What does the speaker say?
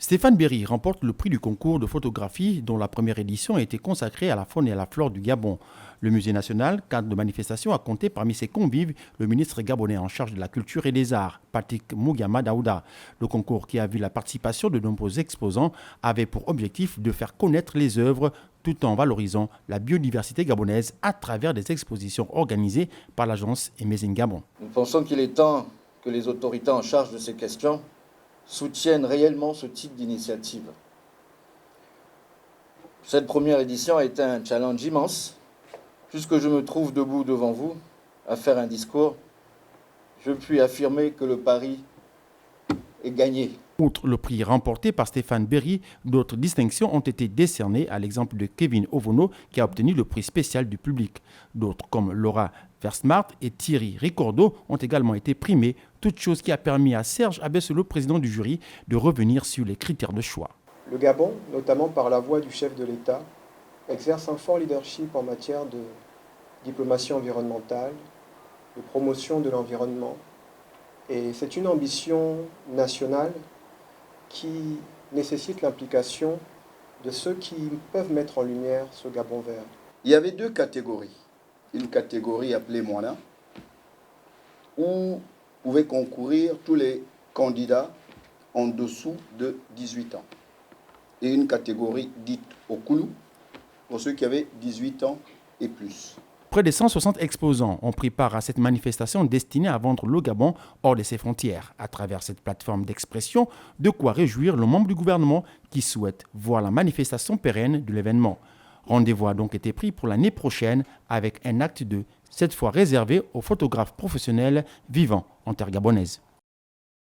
Stéphane Berry remporte le prix du concours de photographie dont la première édition a été consacrée à la faune et à la flore du Gabon. Le Musée national, cadre de manifestation, a compté parmi ses convives le ministre gabonais en charge de la culture et des arts, Patrick Mougiama Daouda. Le concours, qui a vu la participation de nombreux exposants, avait pour objectif de faire connaître les œuvres tout en valorisant la biodiversité gabonaise à travers des expositions organisées par l'agence Amazing Gabon. Nous pensons qu'il est temps que les autorités en charge de ces questions soutiennent réellement ce type d'initiative. Cette première édition a été un challenge immense. Puisque je me trouve debout devant vous à faire un discours, je puis affirmer que le pari est gagné. Outre le prix remporté par Stéphane Berry, d'autres distinctions ont été décernées, à l'exemple de Kevin Ovono qui a obtenu le prix spécial du public. D'autres comme Laura Versmart et Thierry Ricordo ont également été primés, toute chose qui a permis à Serge Abessolo, président du jury, de revenir sur les critères de choix. Le Gabon, notamment par la voix du chef de l'État, exerce un fort leadership en matière de diplomatie environnementale, de promotion de l'environnement. Et c'est une ambition nationale qui nécessite l'implication de ceux qui peuvent mettre en lumière ce Gabon vert. Il y avait deux catégories. Une catégorie appelée Moana, où pouvaient concourir tous les candidats en dessous de 18 ans. Et une catégorie dite Okulu, pour ceux qui avaient 18 ans et plus. Près de 160 exposants ont pris part à cette manifestation destinée à vendre le Gabon hors de ses frontières. À travers cette plateforme d'expression, de quoi réjouir le membre du gouvernement qui souhaite voir la manifestation pérenne de l'événement. Rendez-vous a donc été pris pour l'année prochaine avec un acte 2, cette fois réservé aux photographes professionnels vivant en terre gabonaise.